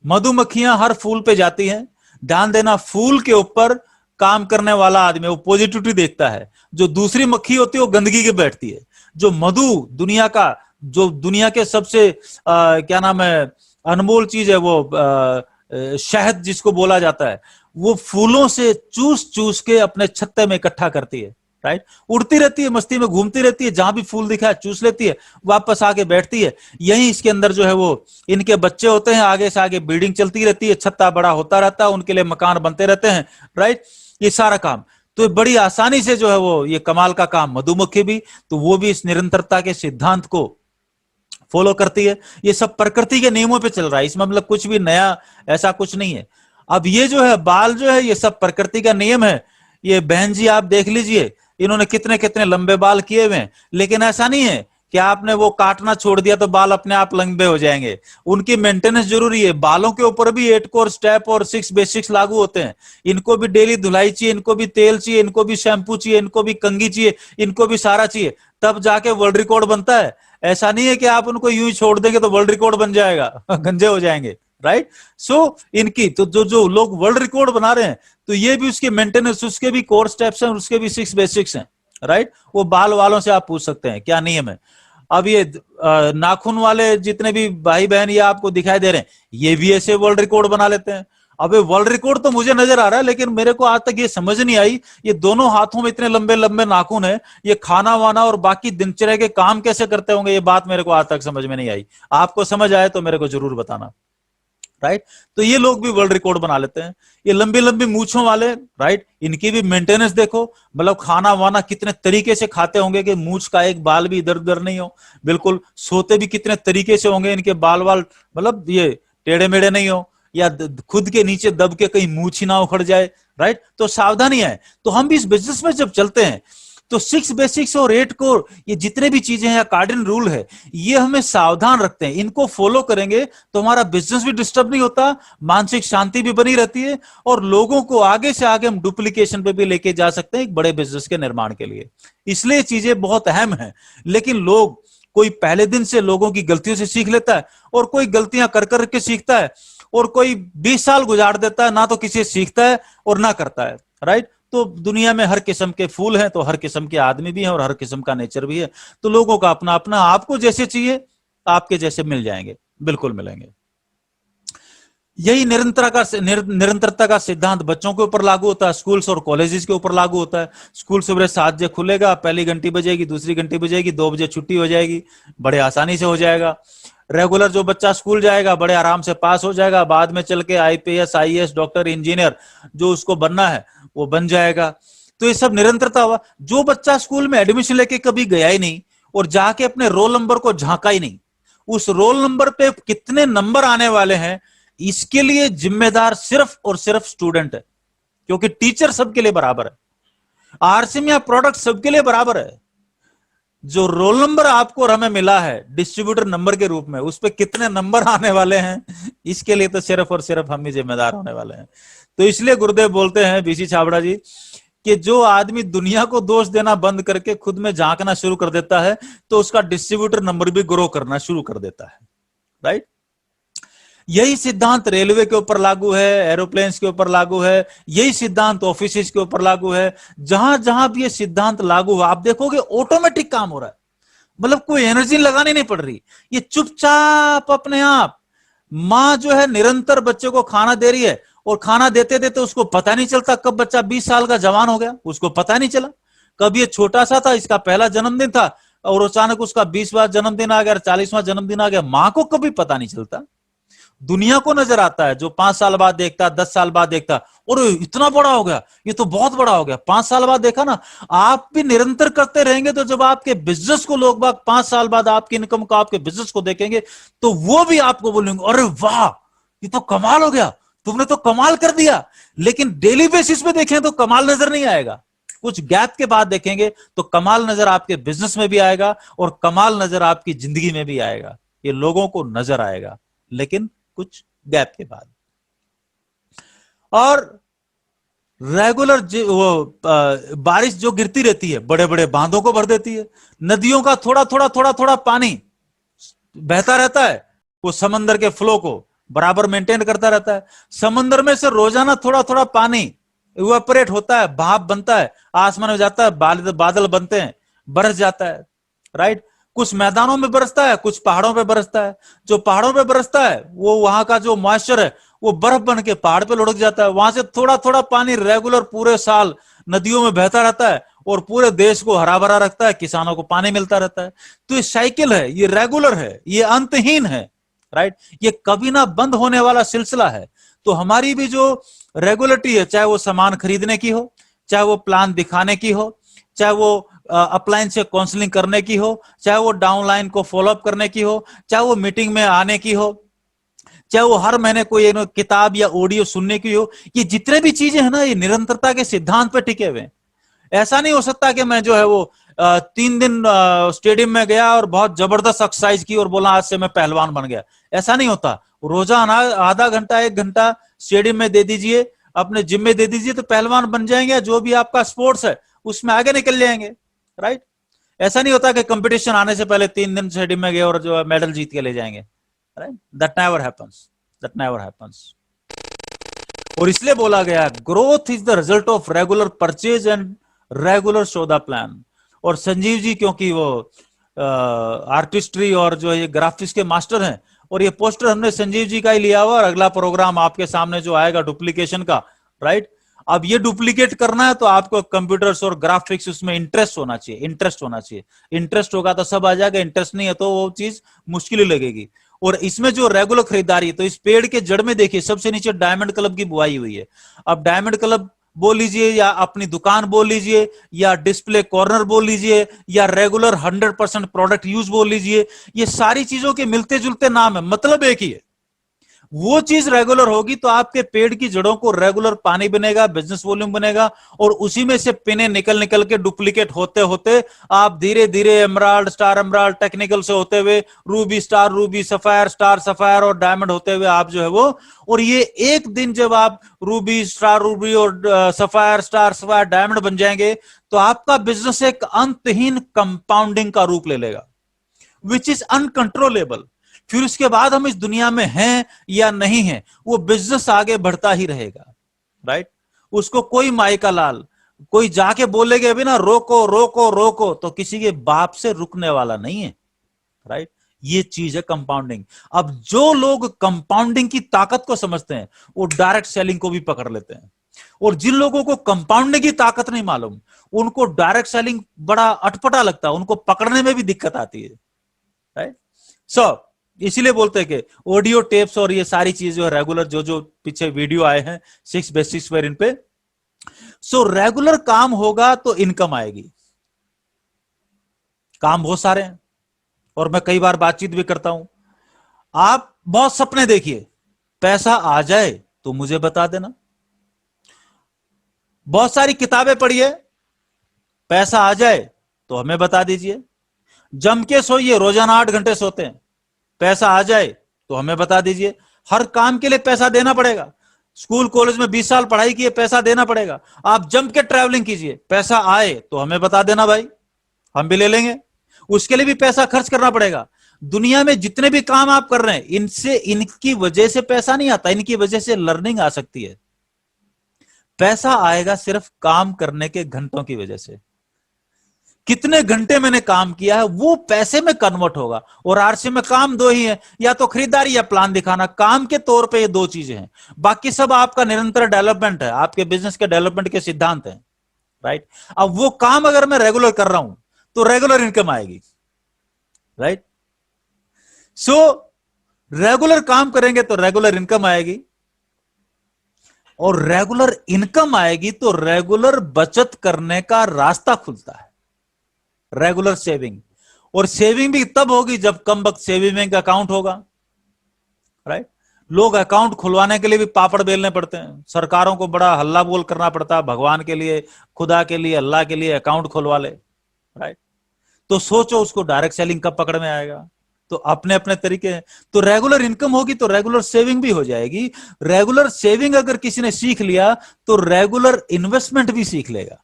मधुमक्खियां हर फूल पे जाती हैं। ध्यान देना, फूल के ऊपर काम करने वाला आदमी वो पॉजिटिविटी देखता है। जो दूसरी मक्खी होती है वो गंदगी के बैठती है। जो मधु दुनिया का, जो दुनिया के सबसे क्या नाम है, अनमोल चीज है, वो शहद जिसको बोला जाता है, वो फूलों से चूस चूस के अपने छत्ते में इकट्ठा करती है, राइट। उड़ती रहती है, मस्ती में घूमती रहती है, जहां भी फूल दिखा है चूस लेती है, वापस आके बैठती है। यही इसके अंदर जो है वो इनके बच्चे होते हैं, आगे से आगे ब्रीडिंग चलती रहती है, छत्ता बड़ा होता रहता है, उनके लिए मकान बनते रहते हैं, राइट। ये सारा काम तो बड़ी आसानी से जो है वो ये कमाल का काम मधुमक्खी भी, तो वो भी इस निरंतरता के सिद्धांत को फॉलो करती है। ये सब प्रकृति के नियमों पे चल रहा है, इसमें मतलब कुछ भी नया ऐसा कुछ नहीं है। अब ये जो है बाल जो है, ये सब प्रकृति का नियम है। ये बहन जी आप देख लीजिए, इन्होंने कितने कितने लंबे बाल किए हुए हैं, लेकिन ऐसा नहीं है कि आपने वो काटना छोड़ दिया तो बाल अपने आप लंबे हो जाएंगे। उनकी मेंटेनेंस जरूरी है। बालों के ऊपर भी 8 कोर स्टेप और 6 बेसिक्स लागू होते हैं। इनको भी डेली धुलाई चाहिए, इनको भी तेल चाहिए, इनको भी शैम्पू चाहिए, इनको भी कंघी चाहिए, इनको भी सारा चाहिए, तब जाके वर्ल्ड रिकॉर्ड बनता है। ऐसा नहीं है कि आप उनको यूं ही छोड़ देंगे तो वर्ल्ड रिकॉर्ड बन जाएगा, गंजे हो जाएंगे, राइट। सो इनकी तो जो जो लोग वर्ल्ड रिकॉर्ड बना रहे हैं, तो ये भी उसके मेंटेनेंस, उसके भी कोर स्टेप्स हैं, उसके भी 6 बेसिक्स हैं, राइट। वो बाल वालों से आप पूछ सकते हैं क्या नियम है। अब ये नाखून वाले जितने भी भाई बहन ये आपको दिखाई दे रहे हैं, ये भी ऐसे वर्ल्ड रिकॉर्ड बना लेते हैं। अबे वर्ल्ड रिकॉर्ड तो मुझे नजर आ रहा है, लेकिन मेरे को आज तक ये समझ नहीं आई, ये दोनों हाथों में इतने लंबे लंबे नाखून है, ये खाना वाना और बाकी दिनचर्या के काम कैसे करते होंगे, ये बात मेरे को आज तक समझ में नहीं आई। आपको समझ आए तो मेरे को जरूर बताना, राइट। तो ये लोग भी वर्ल्ड रिकॉर्ड बना लेते हैं। ये लंबी लंबी मूछों वाले, राइट, इनकी भी मेंटेनेंस देखो, मतलब खाना वाना कितने तरीके से खाते होंगे कि मूछ का एक बाल भी इधर उधर नहीं हो, बिल्कुल। सोते भी कितने तरीके से होंगे, इनके बाल वाल मतलब ये टेढ़े मेढ़े नहीं हो, या खुद के नीचे दब के कहीं मूछ ही ना उखड़ जाए, राइट। तो सावधानी है। तो हम भी इस बिजनेस में जब चलते हैं तो 6 बेसिक्स और 8 कोर, ये जितने भी चीजें हैं, कार्डिनल रूल है, ये हमें सावधान रखते हैं। इनको फॉलो करेंगे तो हमारा बिजनेस भी डिस्टर्ब नहीं होता, मानसिक शांति भी बनी रहती है, और लोगों को आगे से आगे हम डुप्लीकेशन पे भी लेके जा सकते हैं एक बड़े बिजनेस के निर्माण के लिए। इसलिए चीजें बहुत अहम है। लेकिन लोग, कोई पहले दिन से लोगों की गलतियों से सीख लेता है, और कोई गलतियां कर करके सीखता है, और कोई 20 साल गुजार देता है, ना तो किसी सीखता है और ना करता है, राइट। तो दुनिया में हर किस्म के फूल हैं, तो हर किस्म के आदमी भी हैं, और हर किस्म का नेचर भी है। तो लोगों का अपना अपना, आपको जैसे चाहिए आपके जैसे मिल जाएंगे, बिल्कुल मिलेंगे। यही निरंतरता का सिद्धांत बच्चों के ऊपर लागू होता है, स्कूल्स और कॉलेजेस के ऊपर लागू होता है। स्कूल सुबह 7 बजे खुलेगा, पहली घंटी बजेगी, दूसरी घंटी बजेगी, 2 बजे छुट्टी हो जाएगी, बड़े आसानी से हो जाएगा। रेगुलर जो बच्चा स्कूल जाएगा बड़े आराम से पास हो जाएगा, बाद में चल के IPS, IAS, डॉक्टर, इंजीनियर जो उसको बनना है वो बन जाएगा। तो ये सब निरंतरता हुआ। जो बच्चा स्कूल में एडमिशन लेके कभी गया ही नहीं, और जाके अपने रोल नंबर को झांका ही नहीं। उस रोल नंबर पे कितने नंबर आने वाले हैं इसके लिए जिम्मेदार सिर्फ और सिर्फ स्टूडेंट है, क्योंकि टीचर सबके लिए बराबर है, आरसीएम या प्रोडक्ट सबके लिए बराबर है। जो रोल नंबर आपको और हमें मिला है डिस्ट्रीब्यूटर नंबर के रूप में, उस पर कितने नंबर आने वाले हैं इसके लिए तो सिर्फ और सिर्फ हम ही जिम्मेदार होने वाले हैं। तो इसलिए गुरुदेव बोलते हैं बीसी छाबड़ा जी कि जो आदमी दुनिया को दोष देना बंद करके खुद में झांकना शुरू कर देता है तो उसका डिस्ट्रीब्यूटर नंबर भी ग्रो करना शुरू कर देता है। राइट, यही सिद्धांत रेलवे के ऊपर लागू है, एरोप्लेन्स के ऊपर लागू है, यही सिद्धांत ऑफिस के ऊपर लागू है। जहां जहां भी ये सिद्धांत लागू हुआ आप देखोगे ऑटोमेटिक काम हो रहा है, मतलब कोई एनर्जी लगानी नहीं पड़ रही, ये चुपचाप अपने आप। माँ जो है निरंतर बच्चे को खाना दे रही है और खाना देते देते उसको पता नहीं चलता कब बच्चा 20 साल का जवान हो गया, उसको पता नहीं चला। कब ये छोटा सा था, इसका पहला जन्मदिन था और अचानक उसका 20वां जन्मदिन आ गया, 40वां जन्मदिन आ गया। माँ को कभी पता नहीं चलता, दुनिया को नजर आता है। जो 5 साल बाद देखता, 10 साल बाद देखता, और इतना बड़ा हो गया, ये तो बहुत बड़ा हो गया। 5 साल बाद देखा ना, आप भी निरंतर करते रहेंगे तो जब आपके बिजनेस को लोग बाग 5 साल बाद आपकी इनकम को, आपके बिजनेस को देखेंगे तो वो भी आपको बोलेंगे अरे वाह ये तो कमाल हो गया, तुमने तो कमाल कर दिया। लेकिन डेली बेसिस पे देखें तो कमाल नजर नहीं आएगा, कुछ गैप के बाद देखेंगे तो कमाल नजर आपके बिजनेस में भी आएगा और कमाल नजर आपकी जिंदगी में भी आएगा, ये लोगों को नजर आएगा, लेकिन कुछ गैप के बाद। और रेगुलर बारिश जो गिरती रहती है बड़े बड़े बांधों को भर देती है, नदियों का थोड़ा थोड़ा पानी बहता रहता है, वो समंदर के फ्लो को बराबर मेंटेन करता रहता है। समंदर में से रोजाना थोड़ा थोड़ा पानी इवेपोरेट होता है, भाप बनता है, आसमान में जाता है, बादल बनते हैं, बरस जाता है। राइट, कुछ मैदानों में बरसता है, कुछ पहाड़ों पे बरसता है। जो पहाड़ों पे बरसता है वो वहां का जो मॉइस्चर है वो बर्फ बन के पहाड़ पे लुढ़क जाता है, वहां से थोड़ा थोड़ा पानी रेगुलर पूरे साल नदियों में बहता रहता है और पूरे देश को हरा भरा रखता है, किसानों को पानी मिलता रहता है। तो ये साइकिल है, ये रेगुलर है, ये अंतहीन है। राइट, ये कभी ना बंद होने वाला सिलसिला है। तो हमारी भी जो रेगुलरिटी है, चाहे वो सामान खरीदने की हो, चाहे वो प्लान दिखाने की हो, चाहे वो अपलाइन से काउंसलिंग करने की हो, चाहे वो डाउनलाइन को फॉलोअप करने की हो, चाहे वो मीटिंग में आने की हो, चाहे वो हर महीने कोई किताब या ऑडियो सुनने की हो, ये जितने भी चीजें हैं ना, ये निरंतरता के सिद्धांत पे टिके हुए हैं। ऐसा नहीं हो सकता कि मैं जो है वो 3 दिन स्टेडियम में गया और बहुत जबरदस्त एक्सरसाइज की और बोला आज से मैं पहलवान बन गया। ऐसा नहीं होता। रोजाना आधा घंटा 1 घंटा स्टेडियम में दे दीजिए, अपने जिम में दे दीजिए, तो पहलवान बन जाएंगे। जो भी आपका स्पोर्ट्स है उसमें आगे निकल जाएंगे। राइट, ऐसा नहीं होता कि कंपटीशन आने से पहले 3 दिन स्टेडियम में गए और जो मेडल जीत के ले जाएंगे। Right, that never happens, that never happens. और इसलिए बोला गया growth is the result of regular purchase and regular सौदा प्लान। और संजीव जी क्योंकि वो आर्टिस्ट्री और जो ये ग्राफिक्स के मास्टर हैं, और ये पोस्टर हमने संजीव जी का ही लिया हुआ, और अगला प्रोग्राम आपके सामने जो आएगा डुप्लीकेशन का। राइट, अब ये डुप्लीकेट करना है तो आपको कंप्यूटर्स और ग्राफिक्स उसमें इंटरेस्ट होना चाहिए, इंटरेस्ट होना चाहिए। इंटरेस्ट होगा तो सब आ जाएगा, इंटरेस्ट नहीं है तो वो चीज मुश्किल ही लगेगी। और इसमें जो रेगुलर खरीदारी, तो इस पेड़ के जड़ में देखिए सबसे नीचे डायमंड क्लब की बुआई हुई है। अब डायमंड क्लब बोल लीजिए या अपनी दुकान बोल लीजिए या डिस्प्ले कॉर्नर बोल लीजिए या रेगुलर 100% प्रोडक्ट यूज बोल लीजिए, ये सारी चीजों के मिलते जुलते नाम है, मतलब एक ही है। वो चीज रेगुलर होगी तो आपके पेड़ की जड़ों को रेगुलर पानी बनेगा, बिजनेस वॉल्यूम बनेगा, और उसी में से पिने निकल निकल के डुप्लीकेट होते होते आप धीरे धीरे एमराल्ड, स्टार एमराल्ड, टेक्निकल से होते हुए Ruby, star Ruby, sapphire, star sapphire और डायमंड होते हुए आप जो है वो, और ये एक दिन जब आप रूबी, स्टार रूबी और सफायर, स्टार सफायर, डायमंड बन जाएंगे तो आपका बिजनेस एक अंतहीन कंपाउंडिंग का रूप ले लेगा, विच इज अनकंट्रोलेबल। फिर उसके बाद हम इस दुनिया में हैं या नहीं हैं, वो बिजनेस आगे बढ़ता ही रहेगा। राइट, उसको कोई माई का लाल, कोई जाके बोलेगे अभी ना रोको रोको रोको, तो किसी के बाप से रुकने वाला नहीं है। राइट, ये चीज है कंपाउंडिंग। अब जो लोग कंपाउंडिंग की ताकत को समझते हैं वो डायरेक्ट सेलिंग को भी पकड़ लेते हैं, और जिन लोगों को कंपाउंडिंग की ताकत नहीं मालूम उनको डायरेक्ट सेलिंग बड़ा अटपटा लगता है, उनको पकड़ने में भी दिक्कत आती है। राइट, सो इसीलिए बोलते हैं कि ऑडियो टेप्स और ये सारी चीजें जो रेगुलर जो पीछे वीडियो आए हैं 6 बेसिक्स पर इन पे, सो रेगुलर काम होगा तो इनकम आएगी। काम बहुत सारे हैं और मैं कई बार बातचीत भी करता हूं। आप बहुत सपने देखिए, पैसा आ जाए तो मुझे बता देना। बहुत सारी किताबें पढ़िए, पैसा आ जाए तो हमें बता दीजिए। जम के सोइए, रोजाना 8 घंटे सोते हैं, पैसा आ जाए तो हमें बता दीजिए। हर काम के लिए पैसा देना पड़ेगा। स्कूल कॉलेज में 20 साल पढ़ाई की है, पैसा देना पड़ेगा। आप जम के ट्रैवलिंग कीजिए, पैसा आए तो हमें बता देना भाई, हम भी ले लेंगे। उसके लिए भी पैसा खर्च करना पड़ेगा। दुनिया में जितने भी काम आप कर रहे हैं, इनसे, इनकी वजह से पैसा नहीं आता, इनकी वजह से लर्निंग आ सकती है। पैसा आएगा सिर्फ काम करने के घंटों की वजह से। कितने घंटे मैंने काम किया है वो पैसे में कन्वर्ट होगा। और आरसी में काम दो ही है, या तो खरीदारी या प्लान दिखाना। काम के तौर पे ये दो चीजें हैं, बाकी सब आपका निरंतर डेवलपमेंट है, आपके बिजनेस के डेवलपमेंट के सिद्धांत हैं, राइट। अब वो काम अगर मैं रेगुलर कर रहा हूं तो रेगुलर इनकम आएगी, राइट। सो रेगुलर काम करेंगे तो रेगुलर इनकम आएगी, और रेगुलर इनकम आएगी तो रेगुलर बचत करने का रास्ता खुलता है, रेगुलर सेविंग। और सेविंग भी तब होगी जब कम वक्त सेविंग बैंक अकाउंट होगा, राइट। लोग अकाउंट खुलवाने के लिए भी पापड़ बेलने पड़ते हैं, सरकारों को बड़ा हल्ला बोल करना पड़ता है, भगवान के लिए, खुदा के लिए, अल्लाह के लिए अकाउंट खुलवा ले, राइट। तो सोचो उसको डायरेक्ट सेलिंग कब पकड़ में आएगा। तो अपने अपने तरीके हैं। तो रेगुलर इनकम होगी तो रेगुलर सेविंग भी हो जाएगी। रेगुलर सेविंग अगर किसी ने सीख लिया तो रेगुलर इन्वेस्टमेंट भी सीख लेगा।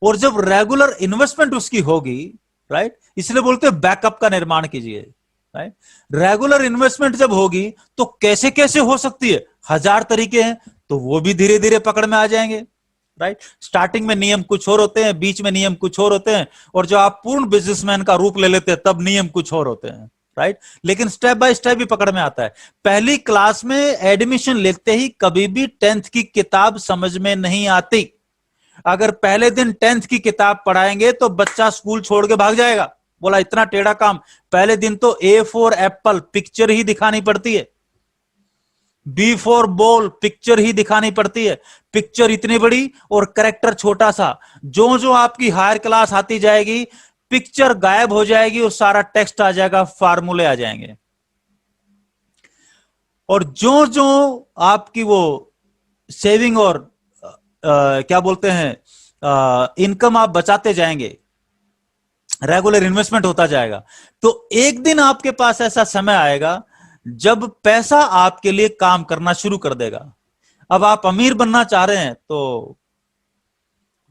और जब रेगुलर इन्वेस्टमेंट उसकी होगी, राइट, इसलिए बोलते हैं बैकअप का निर्माण कीजिए, राइट। रेगुलर इन्वेस्टमेंट जब होगी तो कैसे कैसे हो सकती है, 1000 तरीके हैं, तो वो भी धीरे धीरे पकड़ में आ जाएंगे, राइट। स्टार्टिंग में नियम कुछ और होते हैं, बीच में नियम कुछ और होते हैं, और जो आप पूर्ण बिजनेसमैन का रूप ले लेते हैं तब नियम कुछ और होते हैं, राइट। लेकिन स्टेप बाय स्टेप भी पकड़ में आता है। पहली क्लास में एडमिशन लेते ही कभी भी 10th की किताब समझ में नहीं आती। अगर पहले दिन 10th की किताब पढ़ाएंगे तो बच्चा स्कूल छोड़ के भाग जाएगा, बोला इतना टेढ़ा काम। पहले दिन तो ए फॉर एप्पल पिक्चर ही दिखानी पड़ती है, बी फॉर बॉल पिक्चर ही दिखानी पड़ती है। पिक्चर इतनी बड़ी और कैरेक्टर छोटा सा। जो जो आपकी हायर क्लास आती जाएगी पिक्चर गायब हो जाएगी और सारा टेक्स्ट आ जाएगा, फार्मूले आ जाएंगे। और जो जो आपकी वो सेविंग और क्या बोलते हैं इनकम आप बचाते जाएंगे, रेगुलर इन्वेस्टमेंट होता जाएगा, तो एक दिन आपके पास ऐसा समय आएगा जब पैसा आपके लिए काम करना शुरू कर देगा। अब आप अमीर बनना चाह रहे हैं तो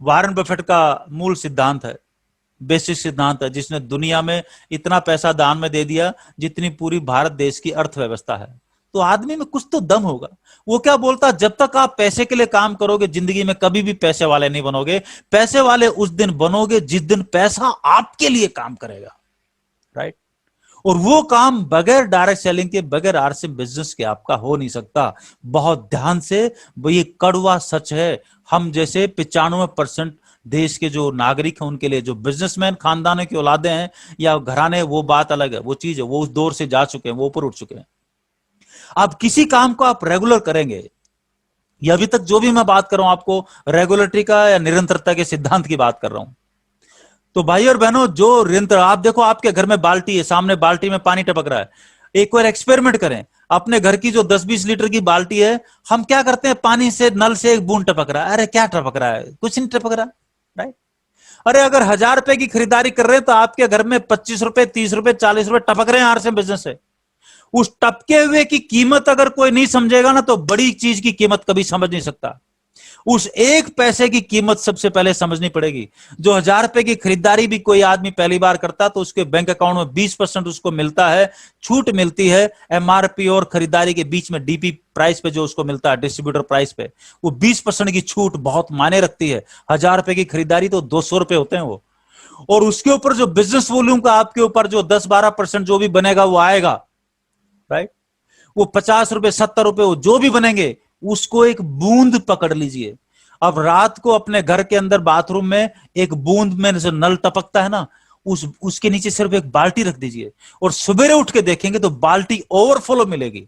वारेन बफेट का मूल सिद्धांत है, बेसिक सिद्धांत है, जिसने दुनिया में इतना पैसा दान में दे दिया जितनी पूरी भारत देश की अर्थव्यवस्था है। तो आदमी में कुछ तो दम होगा। वो क्या बोलता, जब तक आप पैसे के लिए काम करोगे जिंदगी में कभी भी पैसे वाले नहीं बनोगे। पैसे वाले उस दिन बनोगे जिस दिन पैसा आपके लिए काम करेगा, राइट। और वो काम बगैर डायरेक्ट सेलिंग के, बगैर आरसी बिजनेस के आपका हो नहीं सकता। बहुत ध्यान से, ये कड़वा सच है। हम जैसे 95% देश के जो नागरिक हैं उनके लिए, जो बिजनेसमैन खानदानों की औलादे हैं या घराने, वो बात अलग है, वो चीज है, वो उस दौर से जा चुके हैं, वो ऊपर उठ चुके हैं। अब किसी काम को आप रेगुलर करेंगे, या अभी तक जो भी मैं बात कर रहा हूं आपको रेगुलरिटी का या निरंतरता के सिद्धांत की बात कर रहा हूं। तो भाई और बहनों, जो निरंतर, आप देखो आपके घर में बाल्टी है, सामने बाल्टी में पानी टपक रहा है। एक बार एक्सपेरिमेंट करें, अपने घर की जो 10-20 लीटर की बाल्टी है, हम क्या करते हैं, पानी से नल से एक बूंद टपक रहा है, अरे क्या टपक रहा है, कुछ नहीं टपक रहा, राइट। अरे अगर 1000 रुपए की खरीदारी कर रहे हैं तो आपके घर में 25 रुपए, 30 रुपए, 40 रुपए टपक रहे हैं आरसी बिजनेस से। उस टपके हुए की कीमत अगर कोई नहीं समझेगा ना, तो बड़ी चीज की कीमत कभी समझ नहीं सकता। उस एक पैसे की कीमत सबसे पहले समझनी पड़ेगी। जो 1000 रुपए की खरीदारी भी कोई आदमी पहली बार करता तो उसके बैंक अकाउंट में 20% उसको मिलता है, छूट मिलती है। एमआरपी और खरीदारी के बीच में डीपी प्राइस पे जो उसको मिलता है, डिस्ट्रीब्यूटर प्राइस पे, वो 20% की छूट बहुत मायने रखती है। 1000 रुपए की खरीदारी तो 200 रुपए होते हैं वो। और उसके ऊपर जो बिजनेस वॉल्यूम का आपके ऊपर जो 10-12% जो भी बनेगा वो आएगा, राइट। वो 50 रुपए, 70 रुपए जो भी बनेंगे, उसको एक बूंद पकड़ लीजिए। अब रात को अपने घर के अंदर बाथरूम में एक बूंद में जो नल टपकता है ना, उसके नीचे सिर्फ एक बाल्टी रख दीजिए और सवेरे उठ के देखेंगे तो बाल्टी ओवरफ्लो मिलेगी।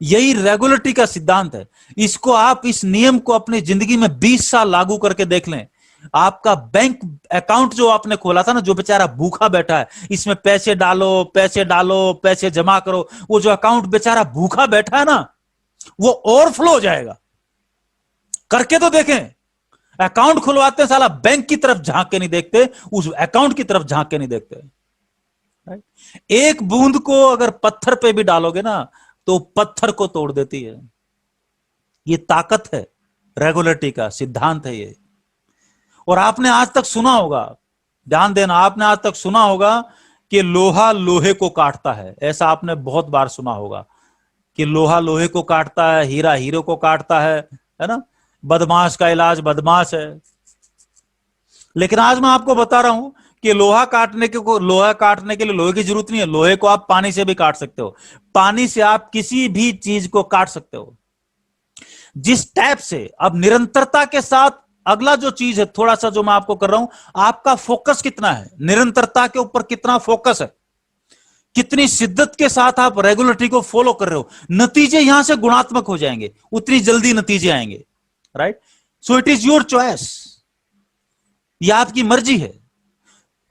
यही रेगुलरिटी का सिद्धांत है। इसको आप, इस नियम को अपनी जिंदगी में 20 साल लागू करके देख लें। आपका बैंक अकाउंट जो आपने खोला था ना, जो बेचारा भूखा बैठा है, इसमें पैसे डालो पैसे डालो पैसे जमा करो, वो जो अकाउंट बेचारा भूखा बैठा है ना, वो ओवरफ्लो हो जाएगा। करके तो देखें। अकाउंट खुलवाते हैं, साला बैंक की तरफ झांक के नहीं देखते, उस अकाउंट की तरफ झांक के नहीं देखते। एक बूंद को अगर पत्थर पे भी डालोगे ना, तो पत्थर को तोड़ देती है। ये ताकत है रेगुलेटरी का, सिद्धांत है ये। और आपने आज तक सुना होगा, ध्यान देना, आपने आज तक सुना होगा कि लोहा लोहे को काटता है। ऐसा आपने बहुत बार सुना होगा कि लोहा लोहे को काटता है, हीरा हीरे को काटता है ना। बदमाश का इलाज बदमाश है। लेकिन आज मैं आपको बता रहा हूं कि लोहा काटने के लिए लोहे की जरूरत नहीं है। लोहे को आप पानी से भी काट सकते हो। पानी से आप किसी भी चीज को काट सकते हो। जिस टाइप से अब निरंतरता के साथ, अगला जो चीज है थोड़ा सा जो मैं आपको कर रहा हूं, आपका फोकस कितना है, निरंतरता के ऊपर कितना फोकस है, कितनी शिद्दत के साथ आप रेगुलेटरी को फॉलो कर रहे हो, नतीजे यहां से गुणात्मक हो जाएंगे, उतनी जल्दी नतीजे आएंगे। Right? So it is your choice, ये आपकी मर्जी है।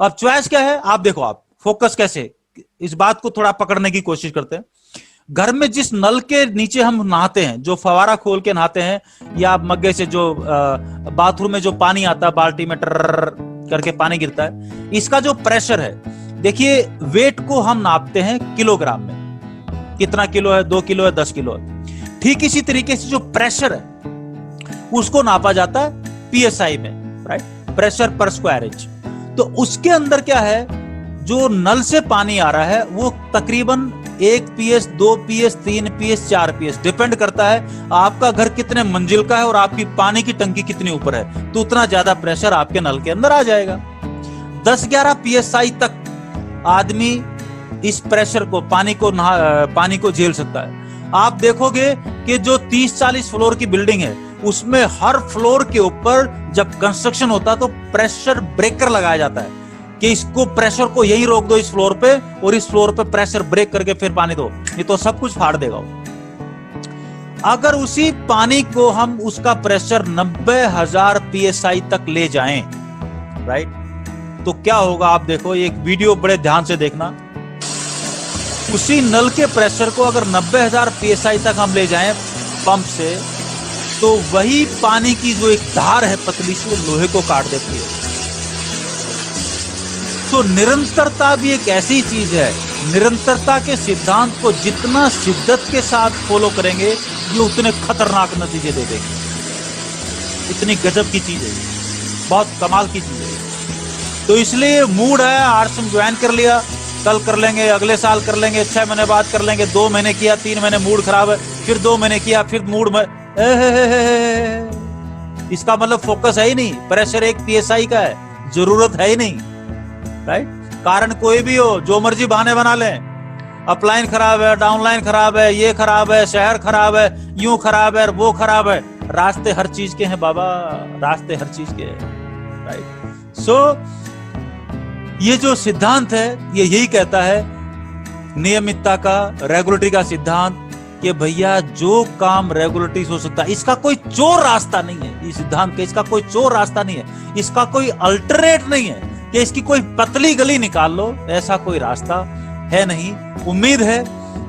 अब चॉइस क्या है, आप देखो, आप फोकस कैसे, इस बात को थोड़ा पकड़ने की कोशिश करते हैं। घर में जिस नल के नीचे हम नहाते हैं, जो फवारा खोल के नहाते हैं, या मग्गे से जो बाथरूम में जो पानी आता है, बाल्टी में टर करके पानी गिरता है, इसका जो प्रेशर है, देखिए वेट को हम नापते हैं किलोग्राम में, कितना किलो है, 2 किलो है, 10 किलो है। ठीक इसी तरीके से जो प्रेशर है उसको नापा जाता है पीएसआई में, राइट, प्रेशर पर स्क्वायर इंच। तो उसके अंदर क्या है, जो नल से पानी आ रहा है वो तकरीबन 1 PS, 2 PS, 3 PS, 4 PS, depend करता है आपका घर कितने मंजिल का है और आपकी पानी की टंकी कितनी ऊपर है, तो उतना ज्यादा प्रेशर आपके नल के अंदर आ जाएगा। 10-11 पीएसआई तक आदमी इस प्रेशर को, पानी को झेल सकता है। आप देखोगे कि जो 30-40 फ्लोर की बिल्डिंग है, उसमें हर फ्लोर के ऊपर जब कंस्ट्रक्शन होता है तो प्रेशर ब्रेकर लगाया जाता है कि इसको, प्रेशर को यहीं रोक दो इस फ्लोर पे, और इस फ्लोर पे प्रेशर ब्रेक करके फिर पानी दो, ये तो सब कुछ फाड़ देगा। अगर उसी पानी को हम, उसका प्रेशर 90,000 पीएसआई तक ले जाएं, राइट, तो क्या होगा आप देखो। एक वीडियो बड़े ध्यान से देखना। उसी नल के प्रेशर को अगर 90,000 पीएसआई तक हम ले जाएं पंप से, तो वही पानी की जो एक धार है पतली सी, वो लोहे को काट देती है। तो निरंतरता भी एक ऐसी चीज है, निरंतरता के सिद्धांत को जितना शिद्दत के साथ फॉलो करेंगे, ये उतने खतरनाक नतीजे दे देंगे। इतनी गजब की चीज है, बहुत कमाल की चीज है। तो इसलिए मूड है, आरएसएम ज्वाइन कर लिया, कल कर लेंगे, अगले साल कर लेंगे, 6 महीने बाद कर लेंगे, 2 महीने किया, 3 महीने मूड खराब है, फिर 2 महीने किया, फिर मूड में, इसका मतलब फोकस है ही नहीं। प्रेशर 1 पीएसआई का है, जरूरत है ही नहीं, राइट। कारण कोई भी हो, जो मर्जी बहाने बना ले, अपलाइन खराब है, डाउनलाइन खराब है, ये खराब है, शहर खराब है, यूं खराब है, वो खराब है, रास्ते हर चीज के हैं बाबा, रास्ते हर चीज के हैं, राइट। सो ये जो सिद्धांत है, ये यही कहता है, नियमितता का, रेगुलेटरी का सिद्धांत, कि भैया जो काम रेगुलेटरी हो सकता है, इसका कोई चोर रास्ता नहीं है। इस सिद्धांत का इसका कोई चोर रास्ता नहीं है, इसका कोई अल्टरनेट नहीं है कि इसकी कोई पतली गली निकाल लो, ऐसा कोई रास्ता है नहीं। उम्मीद है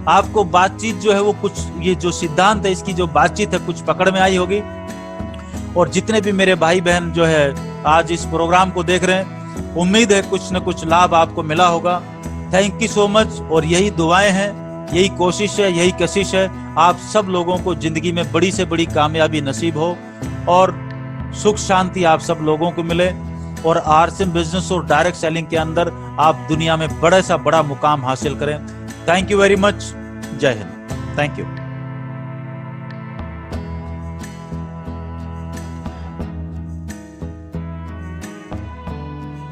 आपको बातचीत जो है वो कुछ, ये जो सिद्धांत है इसकी जो बातचीत है कुछ पकड़ में आई होगी। और जितने भी मेरे भाई बहन जो है आज इस प्रोग्राम को देख रहे हैं, उम्मीद है कुछ न कुछ लाभ आपको मिला होगा। Thank you so much. और यही दुआएं हैं, यही कोशिश है, यही कशिश है, आप सब लोगों को जिंदगी में बड़ी से बड़ी कामयाबी नसीब हो और सुख शांति आप सब लोगों को मिले, और आरएसएम बिजनेस और डायरेक्ट सेलिंग के अंदर आप दुनिया में बड़ा सा बड़ा मुकाम हासिल करें। Thank you very much. जय Hind. Thank you.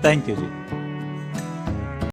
Thank you ji.